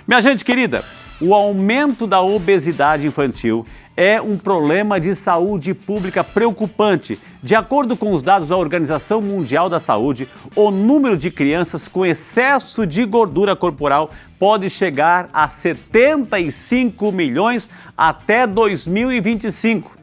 Minha gente querida, o aumento da obesidade infantil é um problema de saúde pública preocupante. De acordo com os dados da Organização Mundial da Saúde, o número de crianças com excesso de gordura corporal pode chegar a 75 milhões até 2025.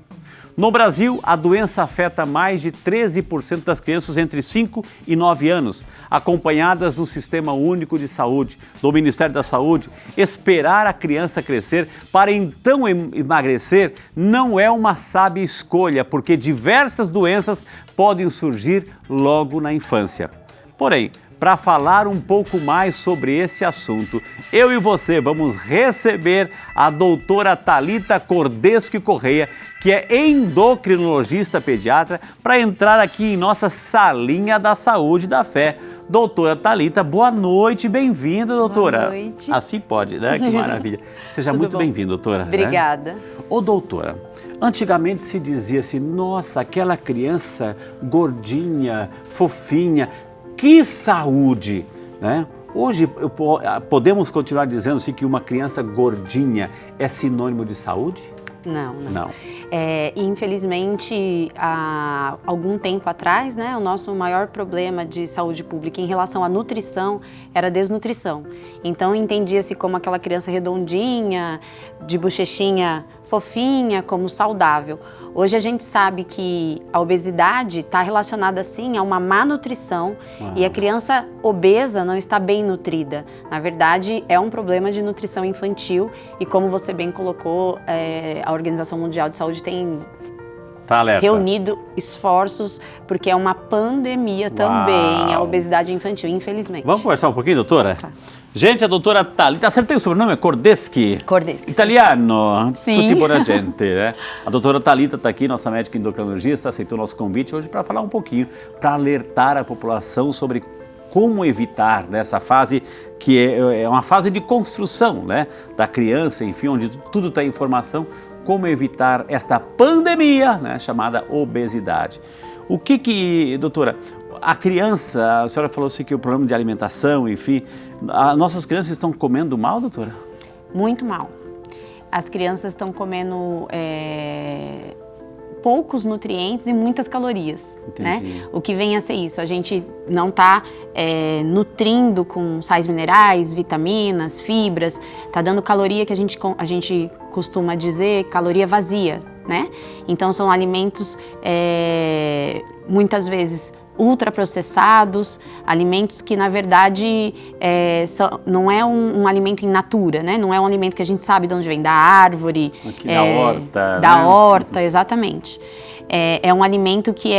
No Brasil, a doença afeta mais de 13% das crianças entre 5 e 9 anos, acompanhadas no Sistema Único de Saúde, do Ministério da Saúde. Esperar a criança crescer para então emagrecer não é uma sábia escolha, porque diversas doenças podem surgir logo na infância. Porém, para falar um pouco mais sobre esse assunto, eu e você vamos receber a doutora Thalita Cordeschi Correia, que é endocrinologista pediatra, para entrar aqui em nossa salinha da saúde da fé. Doutora Thalita, boa noite, bem-vinda, doutora. Boa noite. Assim pode, né? Que maravilha. Seja muito bem-vinda, doutora. Obrigada. Né? Ô, doutora, antigamente se dizia assim, nossa, aquela criança gordinha, fofinha, que saúde, né? Hoje podemos continuar dizendo assim que uma criança gordinha é sinônimo de saúde? Não. Infelizmente, há algum tempo atrás, né, o nosso maior problema de saúde pública em relação à nutrição era a desnutrição. Então, entendia-se como aquela criança redondinha, de bochechinha fofinha, como saudável. Hoje a gente sabe que a obesidade está relacionada, sim, a uma má nutrição e a criança obesa não está bem nutrida. Na verdade, é um problema de nutrição infantil e, como você bem colocou, a Organização Mundial de Saúde tem reunido esforços, porque é uma pandemia também, a obesidade infantil, infelizmente. Vamos conversar um pouquinho, doutora? Tá. Gente, a doutora Thalita, acertei o sobrenome? É Cordeschi? Cordeschi. Italiano? Sim. Tutti buona gente, né? A doutora Thalita está aqui, nossa médica endocrinologista, aceitou nosso convite hoje para falar um pouquinho, para alertar a população sobre como evitar nessa fase que é uma fase de construção, né, da criança, enfim, onde tudo está em informação, como evitar esta pandemia, né, chamada obesidade. O que, doutora, a criança, a senhora falou assim que o problema de alimentação, enfim, nossas crianças estão comendo mal, doutora? Muito mal. As crianças estão comendo poucos nutrientes e muitas calorias, né? O que vem a ser isso? A gente não está nutrindo com sais minerais, vitaminas, fibras, está dando caloria que a gente costuma dizer caloria vazia, né? Então são alimentos muitas vezes ultraprocessados, alimentos que na verdade não é um alimento in natura, né? Não é um alimento que a gente sabe de onde vem, da árvore, da horta, da né? horta, exatamente. É um alimento que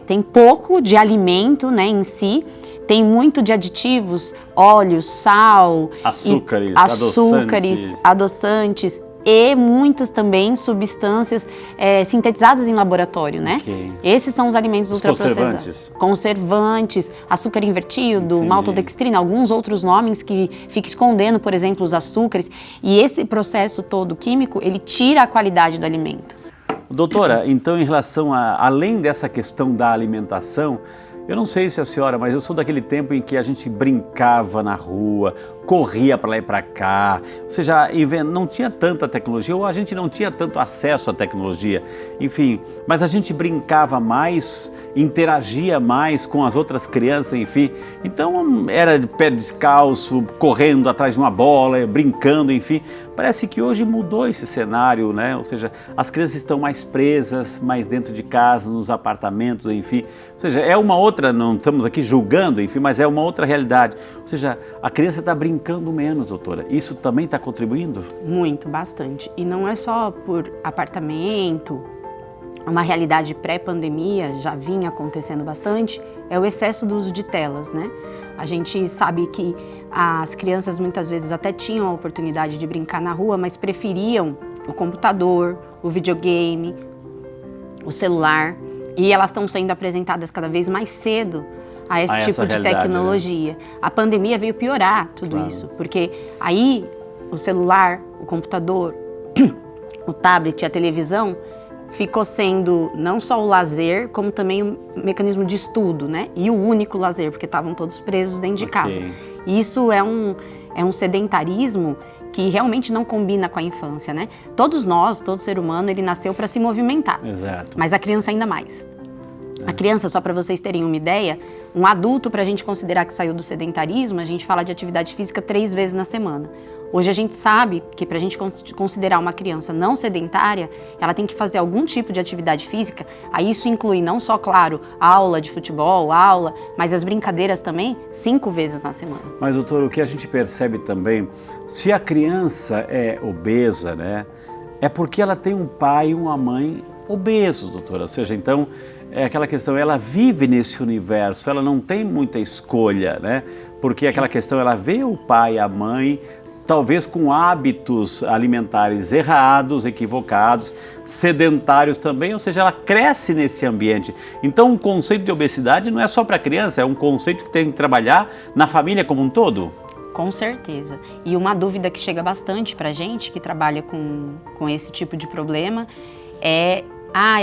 tem pouco de alimento, né, em si, tem muito de aditivos, óleo, sal, açúcares, adoçantes e muitas também substâncias sintetizadas em laboratório, né? Okay. Esses são os alimentos ultraprocessados. Conservantes, açúcar invertido, maltodextrina, alguns outros nomes que ficam escondendo, por exemplo, os açúcares. E esse processo todo químico, ele tira a qualidade do alimento. Doutora, então em relação além dessa questão da alimentação, eu não sei se a senhora, mas eu sou daquele tempo em que a gente brincava na rua, corria para lá e para cá, ou seja, não tinha tanta tecnologia, ou a gente não tinha tanto acesso à tecnologia, enfim, mas a gente brincava mais, interagia mais com as outras crianças, enfim, então era de pé descalço, correndo atrás de uma bola, brincando, enfim, parece que hoje mudou esse cenário, né? Ou seja, as crianças estão mais presas, mais dentro de casa, nos apartamentos, enfim, ou seja, é uma outra, não estamos aqui julgando, enfim, mas é uma outra realidade, ou seja, a criança está brincando menos, doutora. Isso também está contribuindo? Muito, bastante. E não é só por apartamento, uma realidade pré-pandemia, já vinha acontecendo bastante, é o excesso do uso de telas, né? A gente sabe que as crianças muitas vezes até tinham a oportunidade de brincar na rua, mas preferiam o computador, o videogame, o celular, e elas estão sendo apresentadas cada vez mais cedo a esse tipo de tecnologia. Né? A pandemia veio piorar tudo isso, porque aí o celular, o computador, o tablet, a televisão ficou sendo não só o lazer, como também um mecanismo de estudo, né? E o único lazer, porque estavam todos presos dentro de casa. E isso é um sedentarismo que realmente não combina com a infância, né? Todos nós, todo ser humano, ele nasceu para se movimentar. Exato. Mas a criança ainda mais. A criança, só para vocês terem uma ideia, um adulto, para a gente considerar que saiu do sedentarismo, a gente fala de atividade física 3 vezes na semana. Hoje a gente sabe que para a gente considerar uma criança não sedentária, ela tem que fazer algum tipo de atividade física. Aí isso inclui não só, claro, aula de futebol, mas as brincadeiras também, 5 vezes na semana. Mas, doutor, o que a gente percebe também, se a criança é obesa, né, é porque ela tem um pai e uma mãe obesos, doutora. Ou seja, então, é aquela questão, ela vive nesse universo, ela não tem muita escolha, né? Porque é aquela questão, ela vê o pai e a mãe, talvez com hábitos alimentares errados, equivocados, sedentários também, ou seja, ela cresce nesse ambiente. Então, o conceito de obesidade não é só para criança, é um conceito que tem que trabalhar na família como um todo. Com certeza. E uma dúvida que chega bastante para a gente, que trabalha com esse tipo de problema, é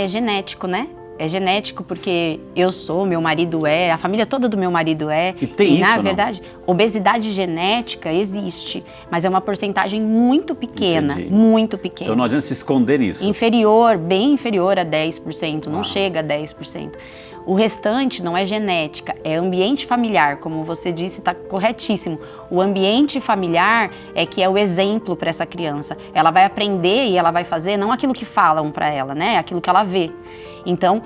genético, né? É genético porque eu sou, meu marido é, a família toda do meu marido é. E tem isso, na verdade, obesidade genética existe, mas é uma porcentagem muito pequena, Entendi. muito pequena. Então não adianta se esconder isso. Inferior, bem inferior a 10%, não chega a 10%. O restante não é genética, é ambiente familiar, como você disse, está corretíssimo. O ambiente familiar é que é o exemplo para essa criança. Ela vai aprender e ela vai fazer não aquilo que falam para ela, né? Aquilo que ela vê. Então,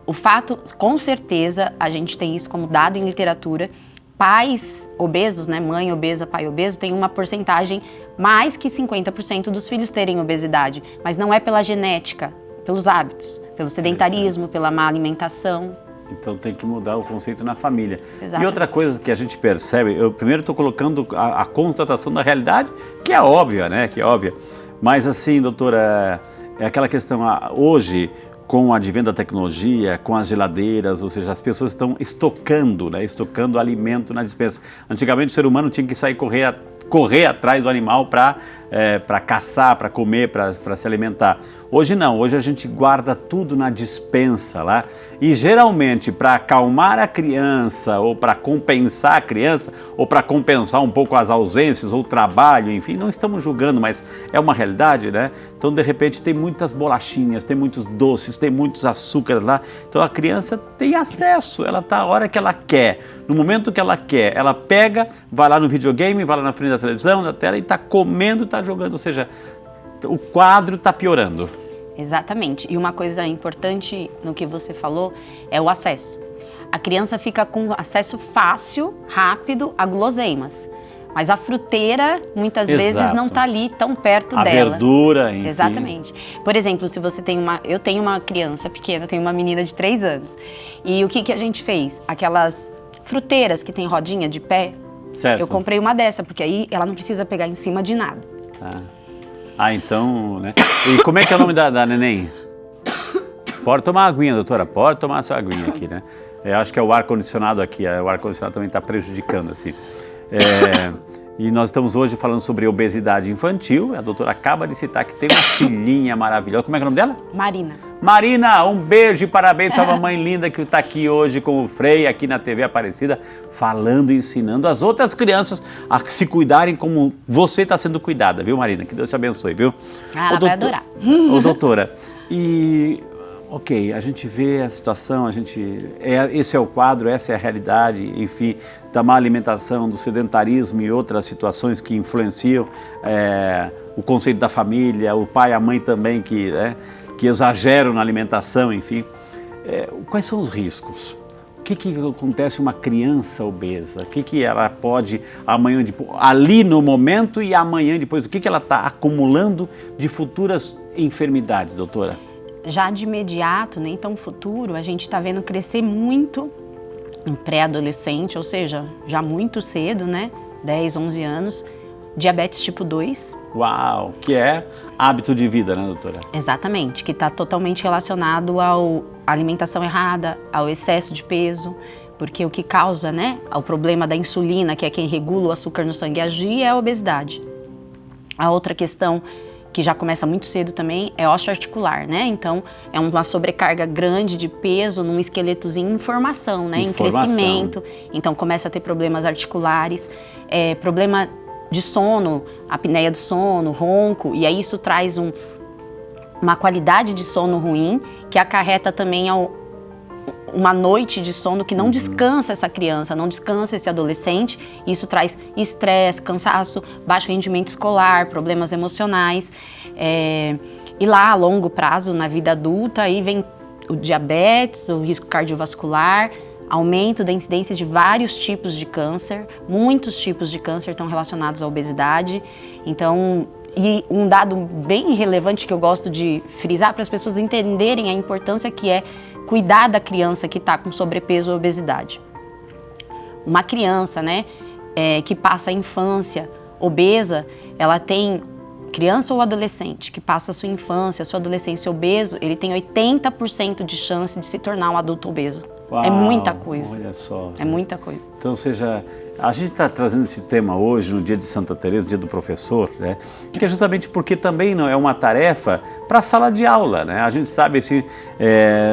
o fato, com certeza, a gente tem isso como dado em literatura, pais obesos, né, mãe obesa, pai obeso, tem uma porcentagem mais que 50% dos filhos terem obesidade, mas não é pela genética, pelos hábitos, pelo sedentarismo, pela má alimentação. Então tem que mudar o conceito na família. Exatamente. E outra coisa que a gente percebe, eu primeiro estou colocando a constatação da realidade, que é óbvia, né, que é óbvia, mas assim, doutora, é aquela questão, hoje, com o advento da tecnologia, com as geladeiras, ou seja, as pessoas estão estocando, né? Estocando alimento na despensa. Antigamente o ser humano tinha que sair correr atrás do animal para caçar, para comer, para se alimentar. Hoje não, hoje a gente guarda tudo na despensa lá e geralmente para acalmar a criança ou para compensar a criança ou para compensar um pouco as ausências ou o trabalho, enfim, não estamos julgando, mas é uma realidade, né? Então de repente tem muitas bolachinhas, tem muitos doces, tem muitos açúcares lá, então a criança tem acesso, ela está a hora que ela quer, no momento que ela quer, ela pega, vai lá no videogame, vai lá na frente da televisão, da tela e está comendo, está jogando, ou seja, o quadro está piorando. Exatamente. E uma coisa importante no que você falou é o acesso. A criança fica com acesso fácil, rápido a guloseimas. Mas a fruteira, muitas vezes, não está ali tão perto dela. A verdura, enfim. Exatamente. Por exemplo, se você tem eu tenho uma criança pequena, tenho uma menina de 3 anos. E o que a gente fez? Aquelas fruteiras que tem rodinha de pé. Certo. Eu comprei uma dessa, porque aí ela não precisa pegar em cima de nada. Tá. Então, né? E como é que é o nome da neném? Pode tomar uma aguinha, doutora, pode tomar a sua aguinha aqui, né? Eu acho que é o ar-condicionado aqui, o ar-condicionado também está prejudicando, assim. E nós estamos hoje falando sobre obesidade infantil, a doutora acaba de citar que tem uma filhinha maravilhosa, como é que é o nome dela? Marina. Marina, um beijo e parabéns para a mamãe linda que está aqui hoje com o Frei, aqui na TV Aparecida, falando e ensinando as outras crianças a se cuidarem como você está sendo cuidada, viu, Marina? Que Deus te abençoe, viu? Ela vai adorar. Ô, doutora, ok, a gente vê a situação, esse é o quadro, essa é a realidade, enfim, da má alimentação, do sedentarismo e outras situações que influenciam o conceito da família, o pai e a mãe também que exageram na alimentação, enfim. Quais são os riscos? O que acontece uma criança obesa? O que ela pode amanhã, ali no momento e amanhã depois, o que ela está acumulando de futuras enfermidades, doutora? Já de imediato, nem tão futuro, a gente está vendo crescer muito em pré-adolescente, ou seja, já muito cedo, né? 10, 11 anos, diabetes tipo 2. Uau! Que é hábito de vida, né, doutora? Exatamente, que está totalmente relacionado à alimentação errada, ao excesso de peso, porque o que causa, né, o problema da insulina, que é quem regula o açúcar no sangue agir, é a obesidade. A outra questão que já começa muito cedo também, é osteoarticular, né? Então, é uma sobrecarga grande de peso num esqueletozinho em formação, né? Em crescimento. Então, começa a ter problemas articulares, problema de sono, apneia do sono, ronco, e aí isso traz uma qualidade de sono ruim, que acarreta também uma noite de sono que não descansa essa criança, não descansa esse adolescente. Isso traz estresse, cansaço, baixo rendimento escolar, problemas emocionais. E lá, a longo prazo, na vida adulta, aí vem o diabetes, o risco cardiovascular, aumento da incidência de vários tipos de câncer. Muitos tipos de câncer estão relacionados à obesidade. Então, e um dado bem relevante que eu gosto de frisar para as pessoas entenderem a importância que é cuidar da criança que está com sobrepeso ou obesidade. Uma criança, né, que passa a infância obesa, ela tem, criança ou adolescente, que passa a sua infância, a sua adolescência obeso, ele tem 80% de chance de se tornar um adulto obeso. Uau, é muita coisa. Olha só. É muita coisa. Então, ou seja, a gente está trazendo esse tema hoje, no dia de Santa Teresa, dia do professor, né? Que é justamente porque também não é uma tarefa para a sala de aula, né? A gente sabe, assim,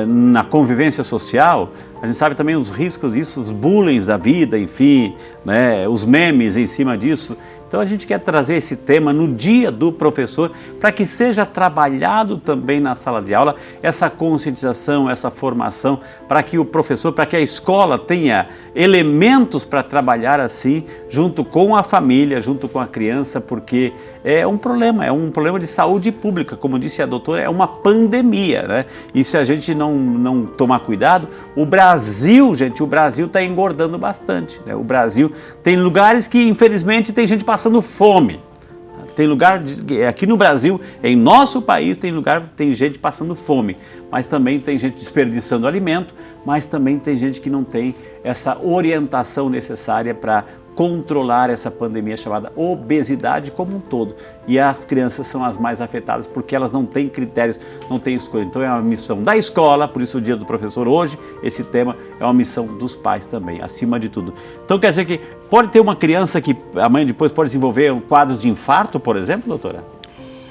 na convivência social, a gente sabe também os riscos disso, os bullying da vida, enfim, né? Os memes em cima disso. Então a gente quer trazer esse tema no dia do professor para que seja trabalhado também na sala de aula essa conscientização, essa formação, para que o professor, para que a escola tenha elementos para trabalhar assim, junto com a família, junto com a criança, porque é um problema de saúde pública, como disse a doutora, é uma pandemia, né? E se a gente não tomar cuidado, o Brasil está engordando bastante, né? O Brasil tem lugares que infelizmente tem gente passando fome. Tem lugar, aqui no Brasil, em nosso país, tem gente passando fome, mas também tem gente desperdiçando alimento, mas também tem gente que não tem essa orientação necessária para controlar essa pandemia chamada obesidade como um todo. E as crianças são as mais afetadas porque elas não têm critérios, não têm escolha. Então é uma missão da escola, por isso o dia do professor hoje, esse tema é uma missão dos pais também, acima de tudo. Então quer dizer que pode ter uma criança que amanhã depois pode desenvolver quadros de infarto, por exemplo, doutora?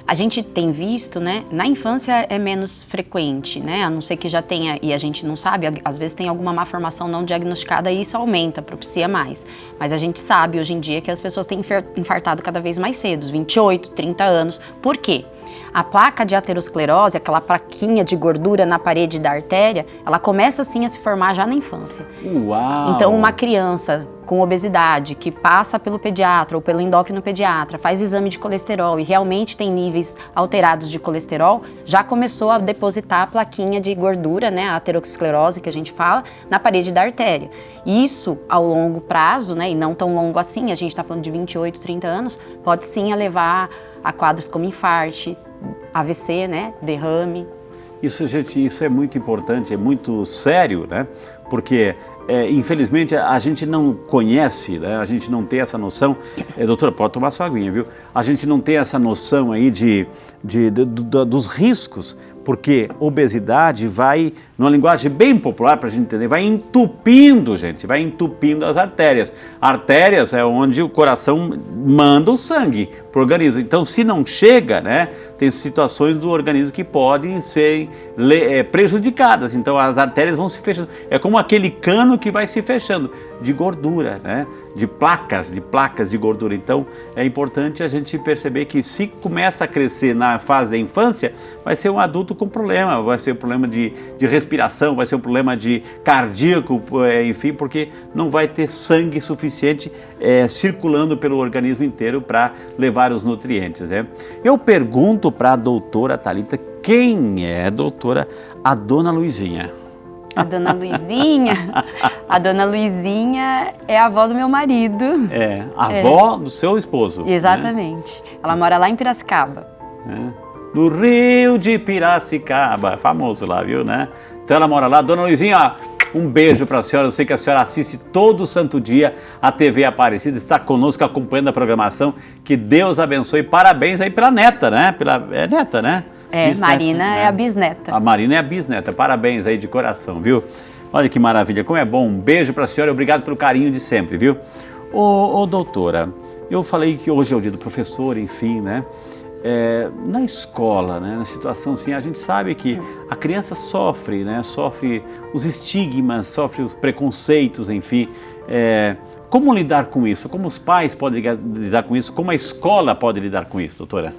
A gente tem visto, né, na infância é menos frequente, né, a não ser que já tenha, e a gente não sabe, às vezes tem alguma malformação não diagnosticada e isso aumenta, propicia mais. Mas a gente sabe hoje em dia que as pessoas têm infartado cada vez mais cedo, 28, 30 anos. Por quê? A placa de aterosclerose, aquela plaquinha de gordura na parede da artéria, ela começa assim a se formar já na infância. Uau! Então uma criança com obesidade que passa pelo pediatra ou pelo endócrino pediatra, faz exame de colesterol e realmente tem níveis alterados de colesterol, já começou a depositar a plaquinha de gordura, né, a aterosclerose que a gente fala, na parede da artéria. Isso, ao longo prazo, né, e não tão longo assim, a gente está falando de 28, 30 anos, pode sim levar a quadros como infarto, AVC, né, derrame. Isso, gente, isso é muito importante, é muito sério, né? Porque, infelizmente, a gente não conhece, né? A gente não tem essa noção. Doutora, pode tomar sua aguinha, viu? A gente não tem essa noção aí dos riscos, porque obesidade vai, numa linguagem bem popular para a gente entender, vai entupindo, gente, vai entupindo as artérias. Artérias é onde o coração manda o sangue para o organismo. Então, se não chega, né, tem situações do organismo que podem ser prejudicadas. Então, as artérias vão se fechando. É como aquele cano que vai se fechando de gordura, né, de placas de gordura. Então, é importante a gente perceber que se começa a crescer na fase da infância, vai ser um adulto com problema, vai ser um problema de respiração, vai ser um problema de cardíaco, enfim, porque não vai ter sangue suficiente circulando pelo organismo inteiro para levar os nutrientes, né? Eu pergunto para a doutora Thalita, quem é, doutora, a dona Luizinha? A dona Luizinha? A dona Luizinha é a avó do meu marido. É, a avó do seu esposo. Exatamente. Né? Ela mora lá em Piracicaba. No Rio de Piracicaba, famoso lá, viu, né? Então ela mora lá. Dona Luizinha, um beijo para a senhora. Eu sei que a senhora assiste todo santo dia a TV Aparecida, está conosco acompanhando a programação. Que Deus abençoe. Parabéns aí pela neta, né? É neta, né? Bisneta, Marina, né? É a bisneta. A Marina é a bisneta. Parabéns aí de coração, viu? Olha que maravilha, como é bom. Um beijo para a senhora e obrigado pelo carinho de sempre, viu? Ô doutora, eu falei que hoje é o dia do professor, enfim, né? na escola, né, na situação assim, a gente sabe que a criança sofre, né, sofre os estigmas, sofre os preconceitos, enfim. Como lidar com isso? Como os pais podem lidar com isso? Como a escola pode lidar com isso, doutora?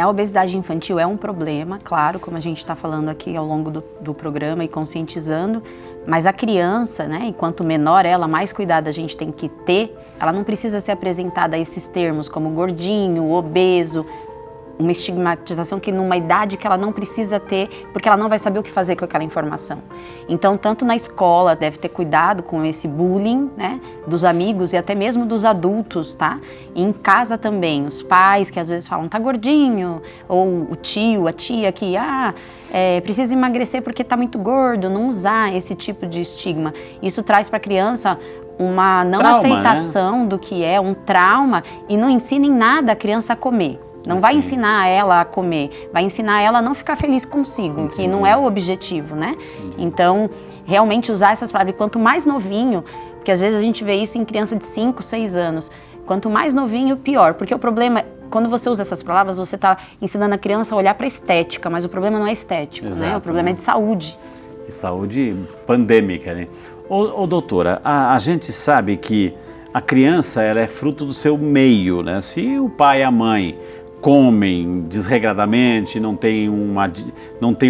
A obesidade infantil é um problema, claro, como a gente está falando aqui ao longo do programa e conscientizando, mas a criança, né, enquanto menor ela, mais cuidado a gente tem que ter, ela não precisa ser apresentada a esses termos como gordinho, obeso, uma estigmatização que numa idade que ela não precisa ter, porque ela não vai saber o que fazer com aquela informação. Então, tanto na escola, deve ter cuidado com esse bullying, né, dos amigos e até mesmo dos adultos, tá? E em casa também, os pais que às vezes falam, tá gordinho, ou o tio, a tia que, precisa emagrecer porque tá muito gordo, não usar esse tipo de estigma. Isso traz para a criança uma não aceitação, né, do que é um trauma e não ensina em nada a criança a comer. Não vai ensinar ela a comer, vai ensinar ela a não ficar feliz consigo, que não é o objetivo, né? Então, realmente usar essas palavras, quanto mais novinho, porque às vezes a gente vê isso em criança de 5, 6 anos, quanto mais novinho, pior, porque o problema, quando você usa essas palavras, você está ensinando a criança a olhar para a estética, mas o problema não é estético, né? O problema é de saúde. E saúde pandêmica, né? Doutora, a gente sabe que a criança, ela é fruto do seu meio, né? Se o pai e a mãe comem desregradamente, não tem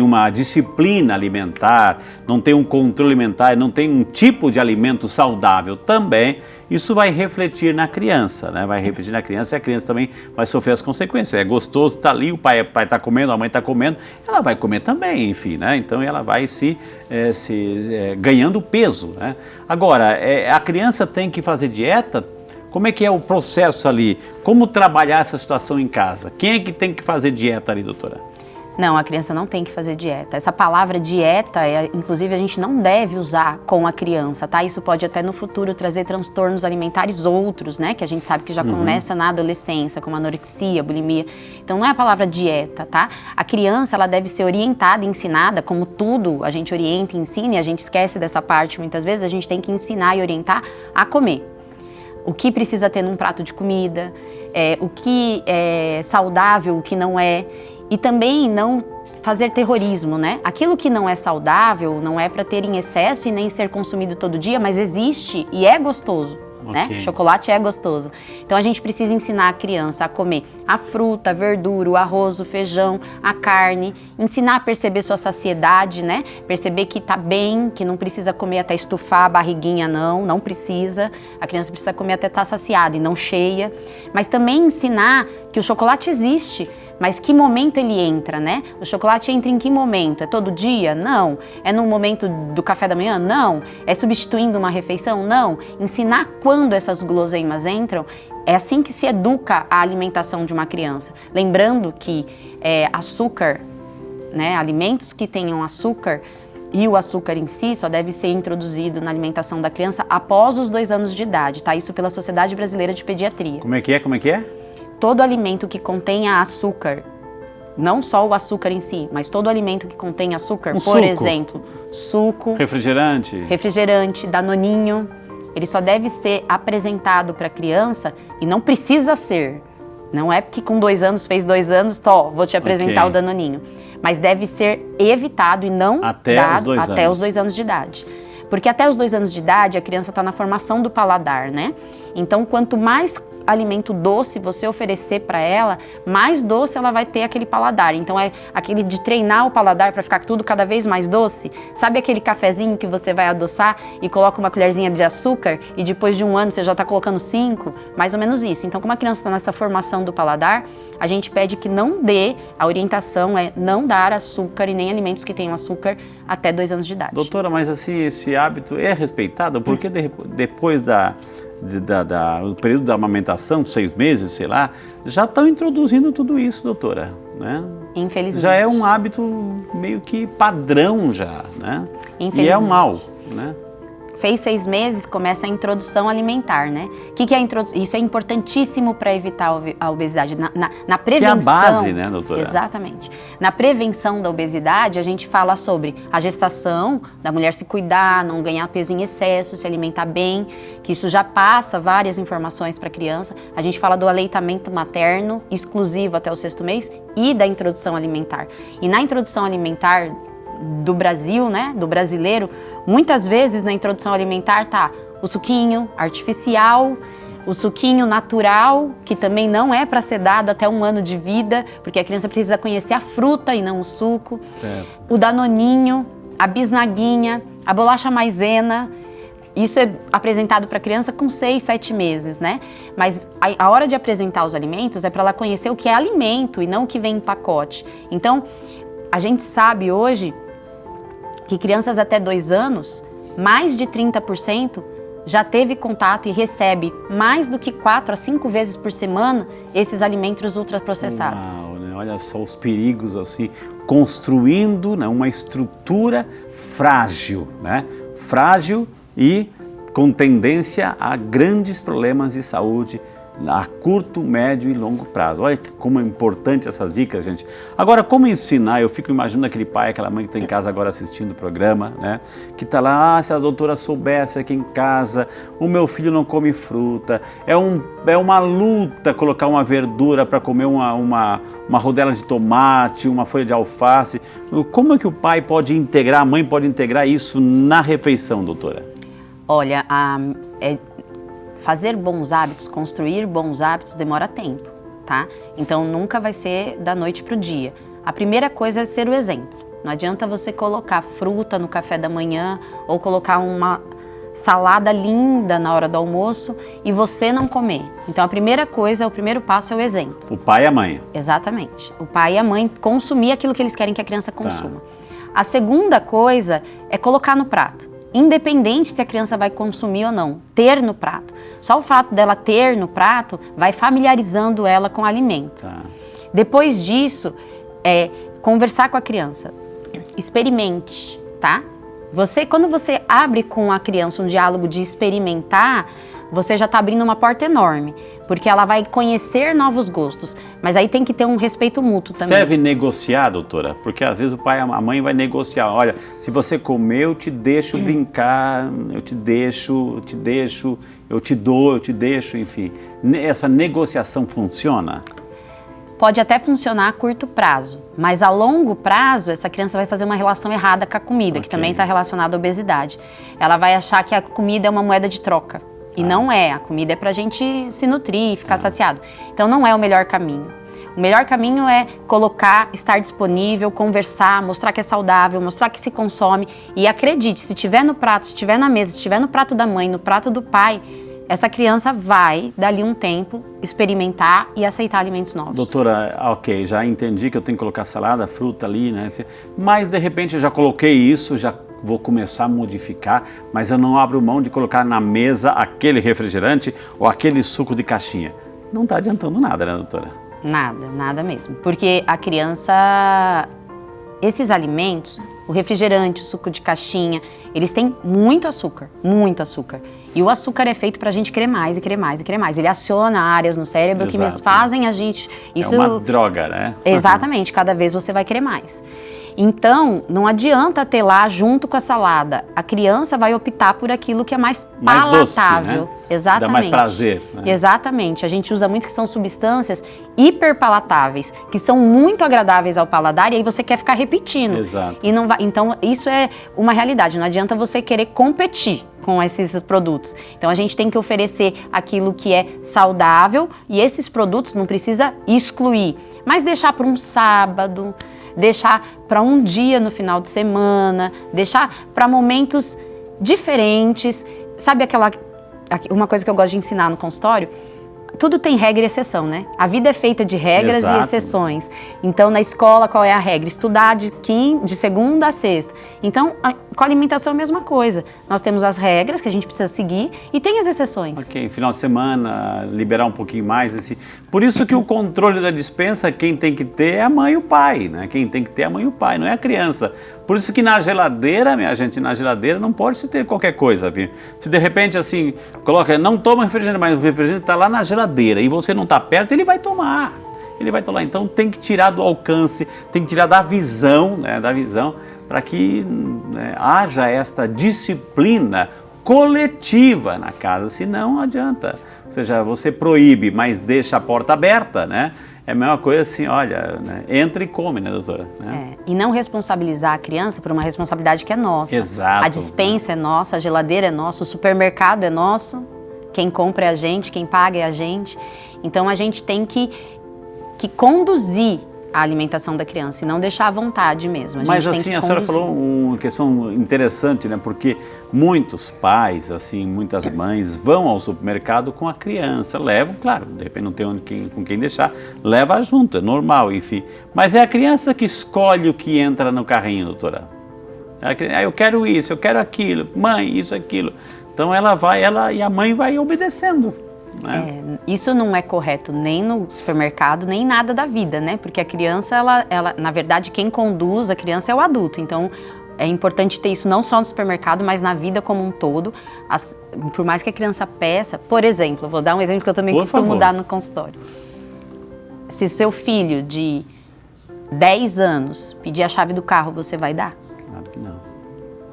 uma disciplina alimentar, não tem um controle alimentar, não tem um tipo de alimento saudável também, isso vai refletir na criança, né? Vai refletir na criança e a criança também vai sofrer as consequências. É gostoso, tá ali, o pai está comendo, a mãe está comendo, ela vai comer também, enfim, né? Então ela vai ganhando peso, né? Agora, a criança tem que fazer dieta. Como é que é o processo ali? Como trabalhar essa situação em casa? Quem é que tem que fazer dieta ali, doutora? Não, a criança não tem que fazer dieta. Essa palavra dieta, inclusive, a gente não deve usar com a criança, tá? Isso pode até no futuro trazer transtornos alimentares outros, né? Que a gente sabe que já começa na adolescência, como anorexia, bulimia. Então não é a palavra dieta, tá? A criança, ela deve ser orientada, ensinada, como tudo a gente orienta e ensina, e a gente esquece dessa parte muitas vezes, a gente tem que ensinar e orientar a comer. O que precisa ter num prato de comida, o que é saudável, o que não é. E também não fazer terrorismo, né? Aquilo que não é saudável não é para ter em excesso e nem ser consumido todo dia, mas existe e é gostoso, né? Chocolate é gostoso. Então a gente precisa ensinar a criança a comer a fruta, a verdura, o arroz, o feijão, a carne, ensinar a perceber sua saciedade, né? Perceber que tá bem, que não precisa comer até estufar a barriguinha, não precisa. A criança precisa comer até estar saciada e não cheia. Mas também ensinar que o chocolate existe. Mas que momento ele entra, né? O chocolate entra em que momento? É todo dia? Não. É no momento do café da manhã? Não. É substituindo uma refeição? Não. Ensinar quando essas guloseimas entram, é assim que se educa a alimentação de uma criança. Lembrando que açúcar, né? Alimentos que tenham açúcar e o açúcar em si só deve ser introduzido na alimentação da criança após os 2 anos de idade, tá? Isso pela Sociedade Brasileira de Pediatria. Como é que é? Todo alimento que contenha açúcar, não só o açúcar em si, mas todo alimento que contém açúcar, por exemplo, suco, refrigerante, danoninho, ele só deve ser apresentado para a criança e não precisa ser. Não é porque com 2 anos, fez 2 anos, vou te apresentar o danoninho. Mas deve ser evitado e não dado até os 2 anos de idade. Porque até os 2 anos de idade a criança está na formação do paladar, né? Então, quanto mais alimento doce você oferecer para ela, mais doce ela vai ter aquele paladar. Então é aquele de treinar o paladar para ficar tudo cada vez mais doce. Sabe aquele cafezinho que você vai adoçar e coloca uma colherzinha de açúcar e depois de 1 ano você já está colocando 5? Mais ou menos isso. Então, como a criança está nessa formação do paladar, a gente pede que não dê, a orientação é não dar açúcar e nem alimentos que tenham açúcar até 2 anos de idade. Doutora, mas assim, esse hábito é respeitado? Porque depois do período da amamentação, 6 meses, sei lá, já estão introduzindo tudo isso, doutora, né? Infelizmente. Já é um hábito meio que padrão já, né? E é um mal, né? fez 6 meses, começa a introdução alimentar, né? O que é a introdução? Isso é importantíssimo para evitar a obesidade. Na prevenção... Que é a base, né, doutora? Exatamente. Na prevenção da obesidade, a gente fala sobre a gestação, da mulher se cuidar, não ganhar peso em excesso, se alimentar bem, que isso já passa várias informações para a criança. A gente fala do aleitamento materno, exclusivo até o 6º mês, e da introdução alimentar. E na introdução alimentar do Brasil, né, do brasileiro, muitas vezes na introdução alimentar tá o suquinho artificial, o suquinho natural, que também não é para ser dado até 1 ano de vida, porque a criança precisa conhecer a fruta e não o suco. Certo. O danoninho, a bisnaguinha, a bolacha maisena. Isso é apresentado para a criança com 6, 7 meses, né? Mas a hora de apresentar os alimentos é para ela conhecer o que é alimento e não o que vem em pacote. Então, a gente sabe hoje que crianças até 2 anos, mais de 30% já teve contato e recebe mais do que 4 a 5 vezes por semana esses alimentos ultraprocessados. Uau, né? Olha só os perigos, assim, construindo, né, uma estrutura frágil, né? Frágil e com tendência a grandes problemas de saúde a curto, médio e longo prazo. Olha como é importante essas dicas, gente. Agora, como ensinar? Eu fico imaginando aquele pai, aquela mãe que está em casa agora assistindo o programa, né? Que está lá, se a doutora soubesse aqui em casa, o meu filho não come fruta, é uma luta colocar uma verdura para comer uma rodela de tomate, uma folha de alface. Como é que o pai pode integrar, a mãe pode integrar isso na refeição, doutora? Olha, fazer bons hábitos, construir bons hábitos demora tempo, tá? Então nunca vai ser da noite pro dia. A primeira coisa é ser o exemplo. Não adianta você colocar fruta no café da manhã ou colocar uma salada linda na hora do almoço e você não comer. Então a primeira coisa, o primeiro passo é o exemplo. O pai e a mãe. Exatamente. O pai e a mãe consumir aquilo que eles querem que a criança consuma. Tá. A segunda coisa é colocar no prato. Independente se a criança vai consumir ou não, ter no prato. Só o fato dela ter no prato vai familiarizando ela com o alimento. Tá. Depois disso, conversar com a criança. Experimente, tá? Quando você abre com a criança um diálogo de experimentar, você já está abrindo uma porta enorme, porque ela vai conhecer novos gostos, mas aí tem que ter um respeito mútuo também. Serve negociar, doutora? Porque às vezes o pai e a mãe vai negociar. Olha, se você comer, eu te deixo brincar, eu te deixo, eu te dou, eu te deixo, enfim. Essa negociação funciona? Pode até funcionar a curto prazo, mas a longo prazo essa criança vai fazer uma relação errada com a comida, que também está relacionada à obesidade. Ela vai achar que a comida é uma moeda de troca. E não é, a comida é pra gente se nutrir, ficar saciado. Então não é o melhor caminho. O melhor caminho é colocar, estar disponível, conversar, mostrar que é saudável, mostrar que se consome. E acredite, se tiver no prato, se tiver na mesa, se tiver no prato da mãe, no prato do pai, essa criança vai, dali um tempo, experimentar e aceitar alimentos novos. Doutora, ok, já entendi que eu tenho que colocar salada, fruta ali, né? Mas de repente eu já coloquei isso, já vou começar a modificar, mas eu não abro mão de colocar na mesa aquele refrigerante ou aquele suco de caixinha. Não está adiantando nada, né, doutora? Nada mesmo. Porque a criança, esses alimentos, o refrigerante, o suco de caixinha, eles têm muito açúcar, muito açúcar. E o açúcar é feito pra gente querer mais e querer mais e querer mais. Ele aciona áreas no cérebro que fazem a gente... Isso... É uma droga, né? Exatamente, cada vez você vai querer mais. Então, não adianta ter lá junto com a salada. A criança vai optar por aquilo que é mais palatável. Doce, né? Exatamente. Dá mais prazer, né? Exatamente. A gente usa muito que são substâncias hiperpalatáveis, que são muito agradáveis ao paladar e aí você quer ficar repetindo. Exato. E não vai, então, isso é uma realidade. Não adianta você querer competir com esses produtos. Então, a gente tem que oferecer aquilo que é saudável e esses produtos não precisa excluir, mas deixar para um sábado, deixar para um dia no final de semana, deixar para momentos diferentes. Sabe uma coisa que eu gosto de ensinar no consultório? tudo tem regra e exceção, né? A vida é feita de regras Exato. e exceções. Então, na escola, qual é a regra? Estudar de segunda a sexta. Então, com a alimentação é a mesma coisa. Nós temos as regras que a gente precisa seguir e tem as exceções. Ok, final de semana, liberar um pouquinho mais. Por isso que o controle da despensa, quem tem que ter é a mãe e o pai, né? Quem tem que ter é a mãe e o pai, não é a criança. Por isso que na geladeira, minha gente, na geladeira não pode se ter qualquer coisa, viu? Se de repente assim, coloca, não toma refrigerante, mas o refrigerante está lá na geladeira e você não está perto, ele vai tomar. Ele vai tomar. Então tem que tirar do alcance, tem que tirar da visão, né? Da visão, para que haja esta disciplina coletiva na casa, senão não adianta. Ou seja, você proíbe, mas deixa a porta aberta, né? É a mesma coisa assim, olha, né? Entra e come, né, doutora? E não responsabilizar a criança por uma responsabilidade que é nossa. Exato. A despensa é nossa, a geladeira é nossa, o supermercado é nosso, quem compra é a gente, quem paga é a gente. Então a gente tem que conduzir a alimentação da criança e não deixar à vontade mesmo. Mas assim, a senhora falou uma questão interessante, né? Porque muitos pais, assim, muitas mães vão ao supermercado com a criança, levam, claro, de repente não tem com quem deixar, leva junto, é normal, enfim. Mas é a criança que escolhe o que entra no carrinho, doutora. Eu quero isso, eu quero aquilo, mãe, isso, aquilo. Então ela e a mãe vai obedecendo. Isso não é correto nem no supermercado, nem nada da vida, né? Porque a criança, ela, na verdade, quem conduz a criança é o adulto. Então, é importante ter isso não só no supermercado, mas na vida como um todo. Por mais que a criança peça, por exemplo, vou dar um exemplo que eu também costumo dar no consultório. Se seu filho de 10 anos pedir a chave do carro, você vai dar? Claro que não.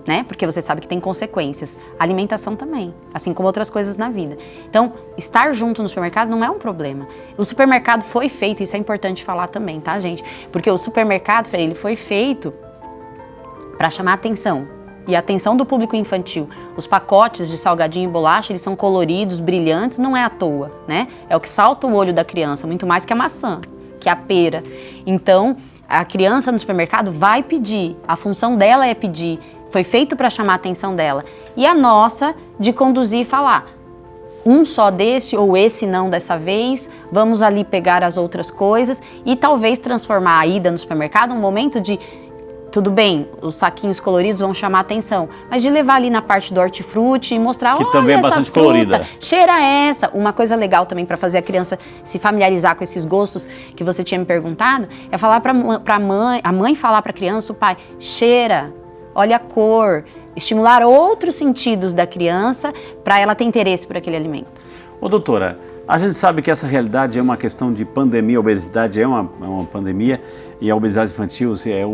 Né? Porque você sabe que tem consequências. A alimentação também, assim como outras coisas na vida. Então, estar junto no supermercado não é um problema. O supermercado foi feito, isso é importante falar também, tá, gente? Porque o supermercado, ele foi feito para chamar atenção. E a atenção do público infantil. Os pacotes de salgadinho e bolacha, eles são coloridos, brilhantes, não é à toa, né? É o que salta o olho da criança, muito mais que a maçã, que a pera. Então, a criança no supermercado vai pedir, a função dela é pedir. Foi feito para chamar a atenção dela. E a nossa de conduzir e falar, um só desse ou esse não dessa vez, vamos ali pegar as outras coisas e talvez transformar a ida no supermercado um momento de, tudo bem, os saquinhos coloridos vão chamar a atenção, mas de levar ali na parte do hortifruti e mostrar, que olha também é essa bastante fruta, colorida. Cheira essa. Uma coisa legal também para fazer a criança se familiarizar com esses gostos que você tinha me perguntado, é falar para a mãe falar para a criança, o pai, cheira. Olha a cor, estimular outros sentidos da criança para ela ter interesse por aquele alimento. Ô doutora, a gente sabe que essa realidade é uma questão de pandemia, a obesidade é uma pandemia e a obesidade infantil é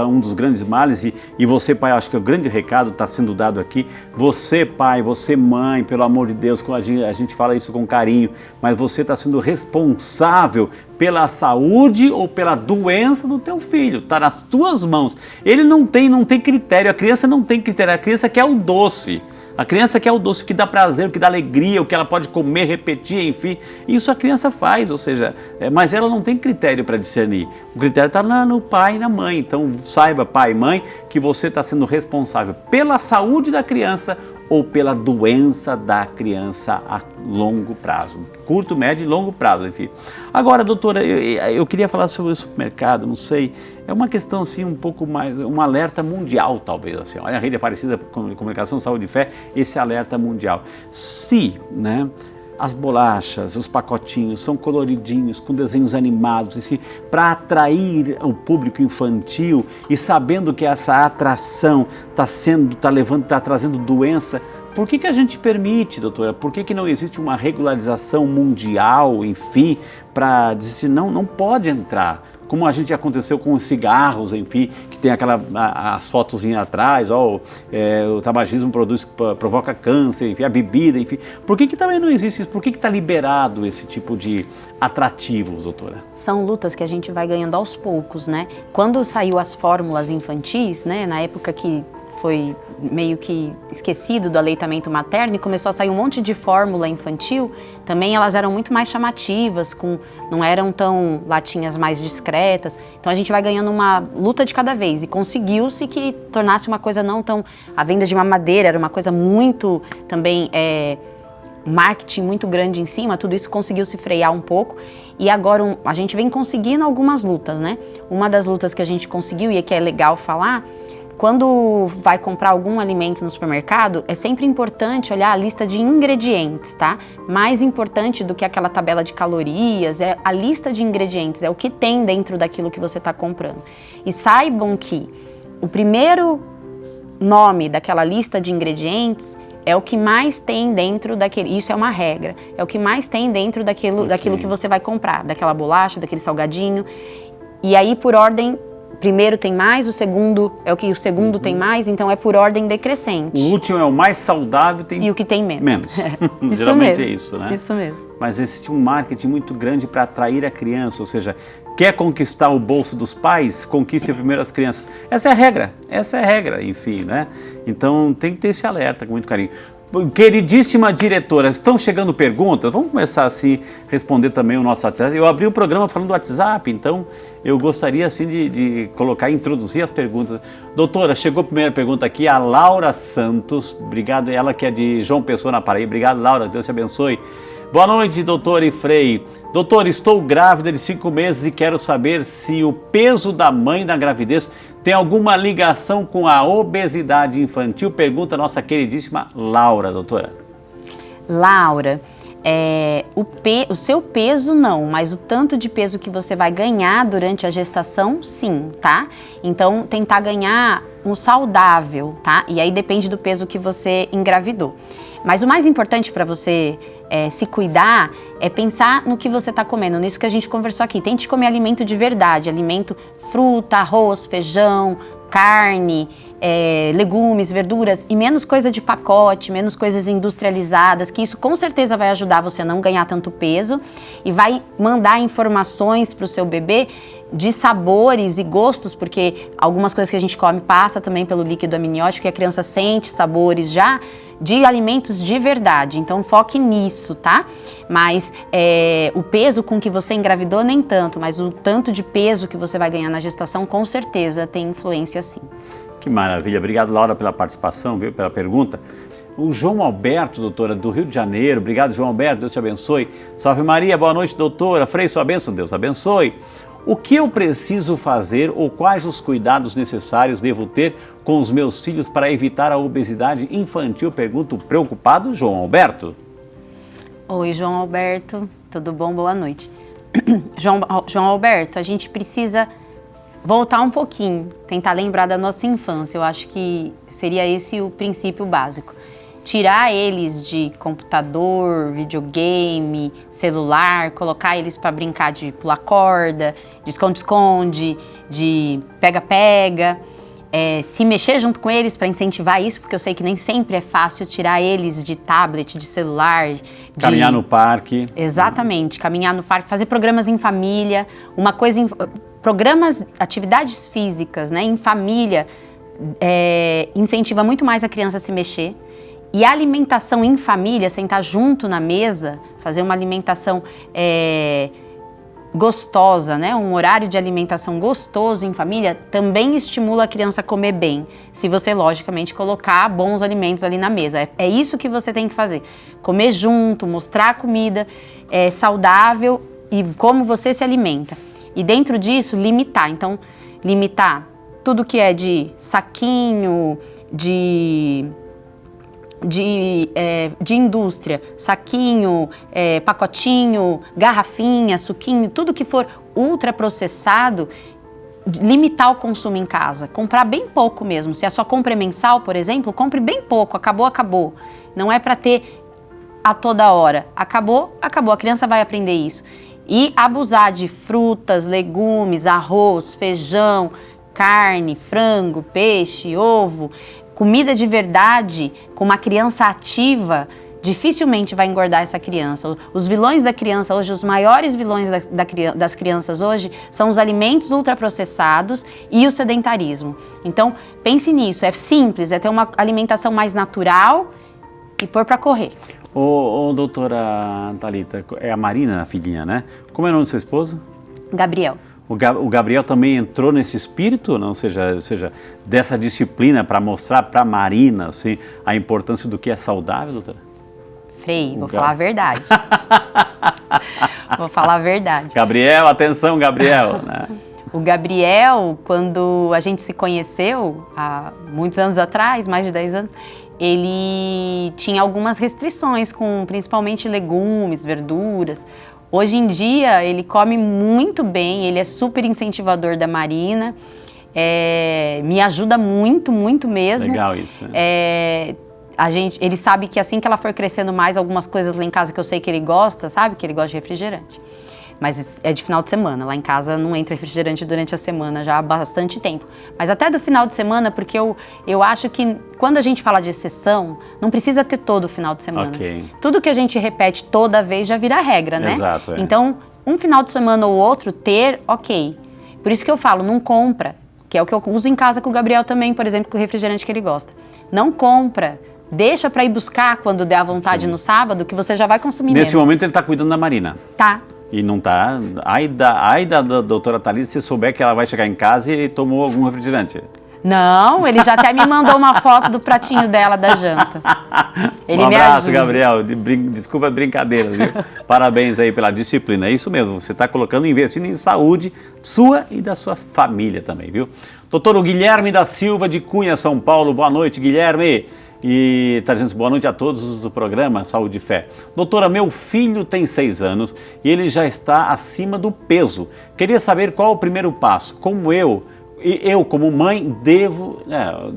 um dos grandes males e você, pai, acho que o grande recado está sendo dado aqui, você, pai, você, mãe, pelo amor de Deus, a gente fala isso com carinho, mas você está sendo responsável pela saúde ou pela doença do teu filho, está nas tuas mãos. Ele não tem critério, a criança não tem critério, a criança quer o doce. A criança quer o doce, o que dá prazer, o que dá alegria, o que ela pode comer, repetir, enfim. Isso a criança faz, ou seja, mas ela não tem critério para discernir. O critério está no pai e na mãe. Então saiba, pai e mãe, que você está sendo responsável pela saúde da criança ou pela doença da criança a longo prazo. Curto, médio e longo prazo, enfim. Agora, doutora, eu queria falar sobre o supermercado, não sei, é uma questão assim um pouco mais, um alerta mundial talvez, assim, olha a Rede Aparecida Comunicação, Saúde e Fé, esse alerta mundial. Se, né, as bolachas, os pacotinhos são coloridinhos, com desenhos animados, para atrair o público infantil e sabendo que essa atração está trazendo doença, por que a gente permite, doutora? Por que não existe uma regularização mundial, enfim, para dizer não pode entrar? Como a gente aconteceu com os cigarros, enfim, que tem as fotozinhas atrás, o tabagismo provoca câncer, enfim, a bebida, enfim. Por que também não existe isso? Por que está liberado esse tipo de atrativos, doutora? São lutas que a gente vai ganhando aos poucos, né? Quando saiu as fórmulas infantis, né, na época que foi meio que esquecido do aleitamento materno e começou a sair um monte de fórmula infantil, também elas eram muito mais chamativas, não eram tão latinhas mais discretas. Então a gente vai ganhando uma luta de cada vez e conseguiu-se que tornasse uma coisa não tão... A venda de mamadeira era uma coisa muito também marketing muito grande em cima, tudo isso conseguiu se frear um pouco e agora a gente vem conseguindo algumas lutas, né? Uma das lutas que a gente conseguiu e que é legal falar, quando vai comprar algum alimento no supermercado, é sempre importante olhar a lista de ingredientes, tá? Mais importante do que aquela tabela de calorias é a lista de ingredientes, é o que tem dentro daquilo que você está comprando. E saibam que o primeiro nome daquela lista de ingredientes é o que mais tem dentro daquele, isso é uma regra, é o que mais tem dentro daquilo que você vai comprar, daquela bolacha, daquele salgadinho. E aí por ordem, primeiro tem mais, o segundo é o que o segundo tem mais, então é por ordem decrescente. O último é o mais saudável e o que tem menos. Geralmente mesmo, é isso, né? Isso mesmo. Mas existe um marketing muito grande para atrair a criança, ou seja, quer conquistar o bolso dos pais, conquiste primeiro as crianças. Essa é a regra, enfim, né? Então tem que ter esse alerta com muito carinho. Queridíssima diretora, estão chegando perguntas? Vamos começar assim, responder também o nosso WhatsApp. Eu abri o programa falando do WhatsApp, então eu gostaria assim de introduzir as perguntas. Doutora, chegou a primeira pergunta aqui, a Laura Santos, obrigado, ela que é de João Pessoa, na Paraíba. Obrigado, Laura, Deus te abençoe. Boa noite, doutor e Frei. Doutor, estou grávida de 5 meses e quero saber se o peso da mãe na gravidez tem alguma ligação com a obesidade infantil? Pergunta a nossa queridíssima Laura, doutora. Laura, o seu peso não, mas o tanto de peso que você vai ganhar durante a gestação, sim, tá? Então, tentar ganhar um saudável, tá? E aí depende do peso que você engravidou. Mas o mais importante para você se cuidar é pensar no que você está comendo, nisso que a gente conversou aqui. Tente comer alimento de verdade, alimento, fruta, arroz, feijão, carne, legumes, verduras e menos coisa de pacote, menos coisas industrializadas, que isso com certeza vai ajudar você a não ganhar tanto peso e vai mandar informações para o seu bebê de sabores e gostos, porque algumas coisas que a gente come passa também pelo líquido amniótico e a criança sente sabores já de alimentos de verdade, então foque nisso, tá? Mas o peso com que você engravidou nem tanto, mas o tanto de peso que você vai ganhar na gestação com certeza tem influência sim. Que maravilha, obrigado Laura pela participação, viu, pela pergunta. O João Alberto, doutora, do Rio de Janeiro, obrigado João Alberto, Deus te abençoe. Salve Maria, boa noite doutora, Frei, sua bênção, Deus abençoe. O que eu preciso fazer ou quais os cuidados necessários devo ter com os meus filhos para evitar a obesidade infantil? Pergunta o preocupado João Alberto. Oi, João Alberto, tudo bom? Boa noite. João Alberto, a gente precisa voltar um pouquinho, tentar lembrar da nossa infância. Eu acho que seria esse o princípio básico. Tirar eles de computador, videogame, celular, colocar eles para brincar de pular corda, de esconde-esconde, de pega-pega, se mexer junto com eles para incentivar isso, porque eu sei que nem sempre é fácil tirar eles de tablet, de celular. Caminhar no parque. Exatamente, caminhar no parque, fazer programas em família, programas, atividades físicas, né, em família, incentiva muito mais a criança a se mexer. E a alimentação em família, sentar junto na mesa, fazer uma alimentação gostosa, né? Um horário de alimentação gostoso em família, também estimula a criança a comer bem. Se você, logicamente, colocar bons alimentos ali na mesa. É isso que você tem que fazer. Comer junto, mostrar a comida saudável e como você se alimenta. E dentro disso, limitar. Então, limitar tudo que é de saquinho, de indústria, saquinho, pacotinho, garrafinha, suquinho, tudo que for ultraprocessado, limitar o consumo em casa, comprar bem pouco mesmo. Se a sua compra é mensal, por exemplo, compre bem pouco, acabou. Não é para ter a toda hora. Acabou, a criança vai aprender isso. E abusar de frutas, legumes, arroz, feijão, carne, frango, peixe, ovo, comida de verdade, com uma criança ativa, dificilmente vai engordar essa criança. Os vilões da criança hoje, os maiores vilões das crianças hoje, são os alimentos ultraprocessados e o sedentarismo. Então, pense nisso, é simples, é ter uma alimentação mais natural e pôr para correr. Doutora Thalita, é a Marina, a filhinha, né? Como é o nome do seu esposo? Gabriel. O Gabriel também entrou nesse espírito, não? Ou seja, dessa disciplina para mostrar para a Marina assim, a importância do que é saudável, doutora? Frei, vou falar a verdade. Vou falar a verdade. Gabriel, atenção, Gabriel, né? O Gabriel, quando a gente se conheceu, há muitos anos atrás, mais de 10 anos, ele tinha algumas restrições com principalmente legumes, verduras. Hoje em dia, ele come muito bem, ele é super incentivador da Marina, me ajuda muito, muito mesmo. Legal isso, né? Ele sabe que assim que ela for crescendo mais, algumas coisas lá em casa que eu sei que ele gosta, sabe? Que ele gosta de refrigerante. Mas é de final de semana. Lá em casa não entra refrigerante durante a semana já há bastante tempo. Mas até do final de semana, porque eu acho que quando a gente fala de exceção, não precisa ter todo o final de semana. Okay. Tudo que a gente repete toda vez já vira regra, né? Exato. Então, um final de semana ou outro, ter, ok. Por isso que eu falo, não compra. Que é o que eu uso em casa com o Gabriel também, por exemplo, com o refrigerante que ele gosta. Não compra. Deixa para ir buscar quando der a vontade no sábado, que você já vai consumir Nesse menos. momento ele está cuidando da Marina. Tá. E não tá. Ai da doutora Thalita, se souber que ela vai chegar em casa e ele tomou algum refrigerante. Não, ele já até me mandou uma foto do pratinho dela da janta. Ele um abraço, me ajuda. Gabriel. Desculpa as brincadeiras, viu? Parabéns aí pela disciplina. É isso mesmo, você está colocando, investindo em saúde sua e da sua família também, viu? Doutor Guilherme da Silva de Cunha, São Paulo. Boa noite, Guilherme. E está dizendo boa noite a todos do programa Saúde e Fé. Doutora, meu filho tem 6 anos e ele já está acima do peso. Queria saber qual é o primeiro passo. Como eu como mãe devo...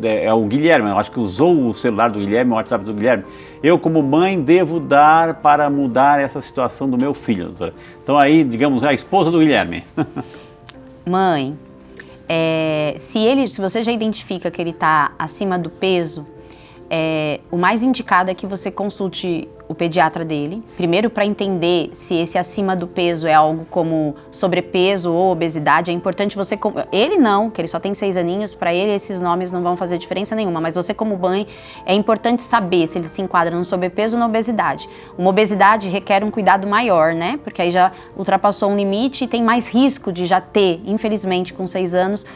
É o Guilherme, eu acho que usou o celular do Guilherme, o WhatsApp do Guilherme. Eu como mãe devo dar para mudar essa situação do meu filho, doutora. Então aí, digamos, a esposa do Guilherme. Mãe, se você já identifica que ele está acima do peso, o mais indicado é que você consulte o pediatra dele, primeiro para entender se esse acima do peso é algo como sobrepeso ou obesidade. É importante você... Ele não, que ele só tem 6 aninhos, para ele esses nomes não vão fazer diferença nenhuma, mas você como mãe, é importante saber se ele se enquadra no sobrepeso ou na obesidade. Uma obesidade requer um cuidado maior, né? Porque aí já ultrapassou um limite e tem mais risco de já ter, infelizmente, com 6 anos,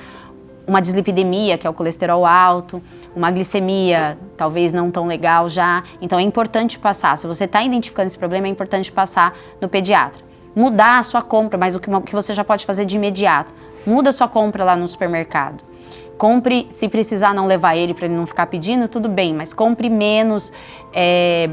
uma dislipidemia, que é o colesterol alto, uma glicemia talvez não tão legal já. Então é importante passar, se você está identificando esse problema, é importante passar no pediatra. Mudar a sua compra, mas o que você já pode fazer de imediato, muda a sua compra lá no supermercado. Compre, se precisar não levar ele para ele não ficar pedindo, tudo bem, mas compre menos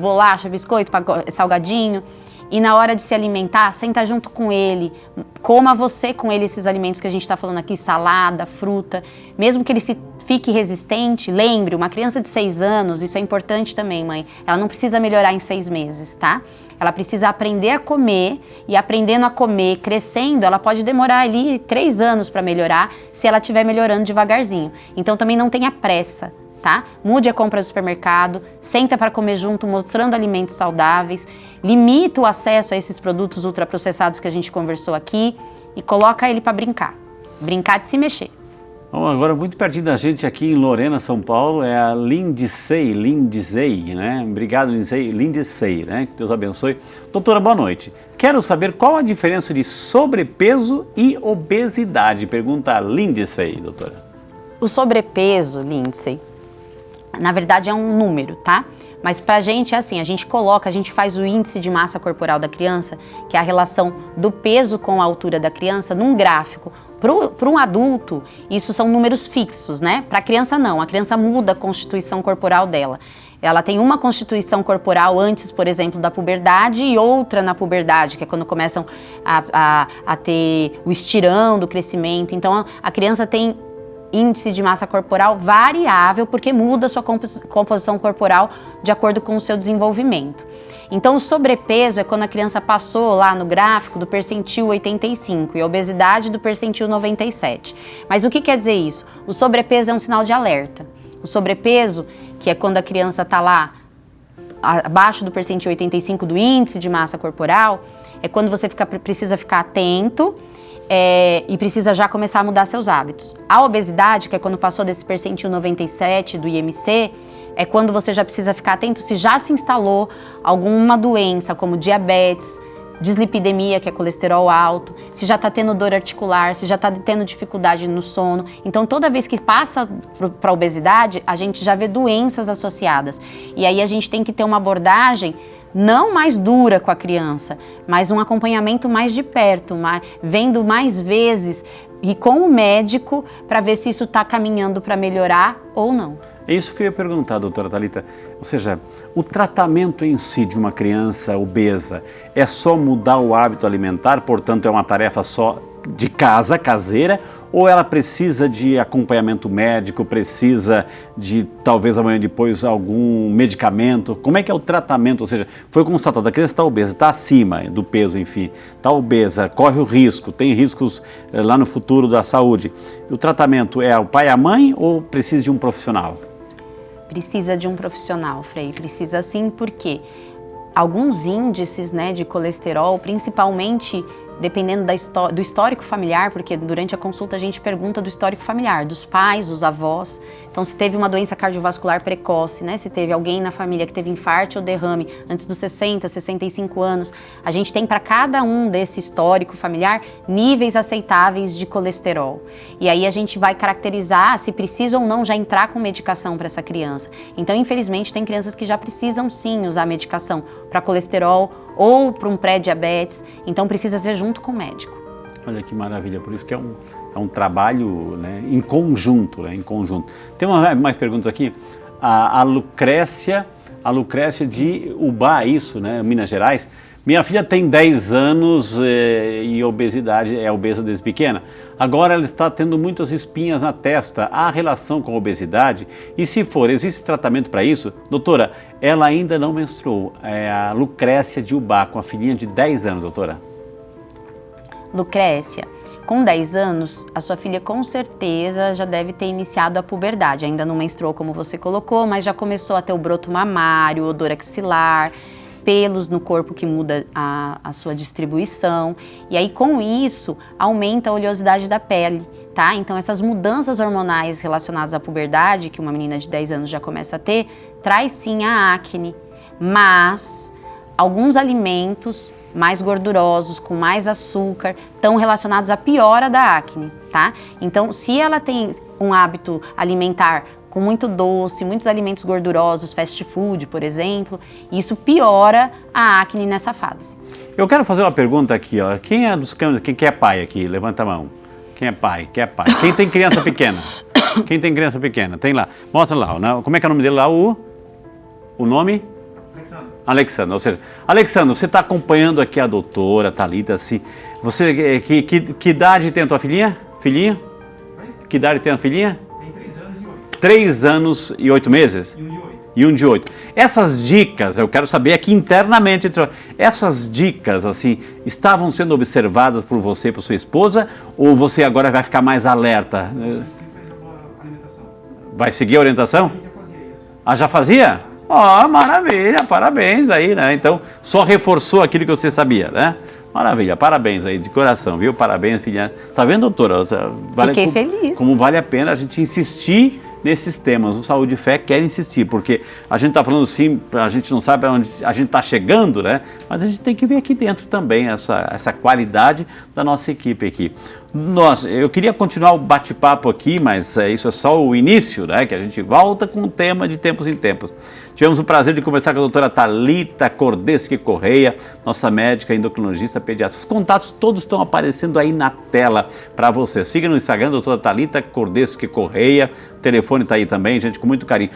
bolacha, biscoito, salgadinho. E na hora de se alimentar, senta junto com ele, coma você com ele esses alimentos que a gente está falando aqui, salada, fruta. Mesmo que ele fique resistente, lembre, uma criança de 6 anos, isso é importante também, mãe, ela não precisa melhorar em 6 meses, tá? Ela precisa aprender a comer e aprendendo a comer, crescendo, ela pode demorar ali 3 anos para melhorar, se ela estiver melhorando devagarzinho. Então também não tenha pressa. Tá? Mude a compra do supermercado, senta para comer junto, mostrando alimentos saudáveis, limita o acesso a esses produtos ultraprocessados que a gente conversou aqui e coloca ele para brincar de se mexer. Bom, agora muito pertinho da gente aqui em Lorena, São Paulo, é a Lindsay, né? Obrigado, Lindsay, né? Que Deus abençoe. Doutora, boa noite. Quero saber qual a diferença de sobrepeso e obesidade, pergunta a Lindsay, doutora. O sobrepeso, Lindsay, na verdade é um número, tá? Mas pra gente é assim, a gente faz o índice de massa corporal da criança, que é a relação do peso com a altura da criança, num gráfico. Para um adulto, isso são números fixos, né? Para a criança não, a criança muda a constituição corporal dela. Ela tem uma constituição corporal antes, por exemplo, da puberdade e outra na puberdade, que é quando começam a ter o estirão do crescimento. Então a criança tem índice de massa corporal variável, porque muda a sua composição corporal de acordo com o seu desenvolvimento. Então, o sobrepeso é quando a criança passou lá no gráfico do percentil 85 e a obesidade do percentil 97. Mas o que quer dizer isso? O sobrepeso é um sinal de alerta. O sobrepeso, que é quando a criança está lá abaixo do percentil 85 do índice de massa corporal, é quando você precisa ficar atento e precisa já começar a mudar seus hábitos. A obesidade, que é quando passou desse percentil 97 do IMC, é quando você já precisa ficar atento se já se instalou alguma doença, como diabetes, dislipidemia, que é colesterol alto, se já está tendo dor articular, se já está tendo dificuldade no sono. Então, toda vez que passa para a obesidade, a gente já vê doenças associadas. E aí a gente tem que ter uma abordagem não mais dura com a criança, mas um acompanhamento mais de perto, vendo mais vezes e com o médico para ver se isso está caminhando para melhorar ou não. É isso que eu ia perguntar, doutora Thalita. Ou seja, o tratamento em si de uma criança obesa é só mudar o hábito alimentar, portanto é uma tarefa só de casa, caseira, ou ela precisa de acompanhamento médico, precisa de talvez amanhã depois algum medicamento? Como é que é o tratamento? Ou seja, foi constatado, a criança está obesa, está acima do peso, enfim, está obesa, corre o risco, tem riscos lá no futuro da saúde. O tratamento é o pai e a mãe ou precisa de um profissional? Precisa de um profissional, Frei, precisa sim, porque alguns índices, né, de colesterol, principalmente dependendo do histórico familiar, porque durante a consulta a gente pergunta do histórico familiar, dos pais, dos avós. Então, se teve uma doença cardiovascular precoce, né? Se teve alguém na família que teve infarto ou derrame antes dos 60, 65 anos, a gente tem para cada um desse histórico familiar níveis aceitáveis de colesterol. E aí a gente vai caracterizar se precisa ou não já entrar com medicação para essa criança. Então, infelizmente, tem crianças que já precisam sim usar medicação para colesterol ou para um pré-diabetes, então precisa ser junto com o médico. Olha que maravilha, por isso que é um trabalho, né, em conjunto, né, em conjunto. Tem mais perguntas aqui. A Lucrécia de Ubá, isso, né, Minas Gerais. Minha filha tem 10 anos e obesidade, é obesa desde pequena. Agora ela está tendo muitas espinhas na testa. Há relação com a obesidade? E se for, existe tratamento para isso? Doutora, ela ainda não menstruou. É a Lucrécia de Ubá, com a filhinha de 10 anos, doutora. Lucrécia, com 10 anos, a sua filha com certeza já deve ter iniciado a puberdade. Ainda não menstruou como você colocou, mas já começou a ter o broto mamário, odor axilar, pelos no corpo que muda a sua distribuição. E aí, com isso, aumenta a oleosidade da pele, tá? Então, essas mudanças hormonais relacionadas à puberdade, que uma menina de 10 anos já começa a ter, traz sim a acne. Mas, alguns alimentos mais gordurosos, com mais açúcar, estão relacionados à piora da acne, tá? Então, se ela tem um hábito alimentar com muito doce, muitos alimentos gordurosos, fast food, por exemplo, isso piora a acne nessa fase. Eu quero fazer uma pergunta aqui, ó. Quem é dos câmeras, quem é pai aqui? Levanta a mão. Quem é pai? Quem é pai? Quem tem criança pequena? Quem tem criança pequena? Tem lá. Mostra lá, né? Como é que é o nome dele lá? O nome? Alexandre. Ou seja, Alexandre, você está acompanhando aqui a doutora Thalita, assim, você, que idade tem a tua filhinha? Filhinha? Que idade tem a filhinha? Tem 3 anos e 8. 3 anos e 8 meses? E 1 de 8. E 1 de 8. Essas dicas, eu quero saber aqui internamente, essas dicas, assim, estavam sendo observadas por você e por sua esposa, ou você agora vai ficar mais alerta? Vai seguir a orientação? Já fazia isso. Ah, já fazia? Ó, maravilha, parabéns aí, né? Então, só reforçou aquilo que você sabia, né? Maravilha, parabéns aí, de coração, viu? Parabéns, filha. Tá vendo, doutora? Fiquei feliz. Como vale a pena a gente insistir nesses temas. O Saúde e Fé quer insistir, porque a gente está falando assim, a gente não sabe aonde a gente está chegando, né? Mas a gente tem que ver aqui dentro também essa qualidade da nossa equipe aqui. Eu queria continuar o bate-papo aqui, mas isso é só o início, né? Que a gente volta com o tema de tempos em tempos. Tivemos o prazer de conversar com a doutora Thalita Kordesky Correia, nossa médica endocrinologista pediatra. Os contatos todos estão aparecendo aí na tela para você. Siga no Instagram, doutora Thalita Kordesky Correia. O telefone está aí também, gente, com muito carinho.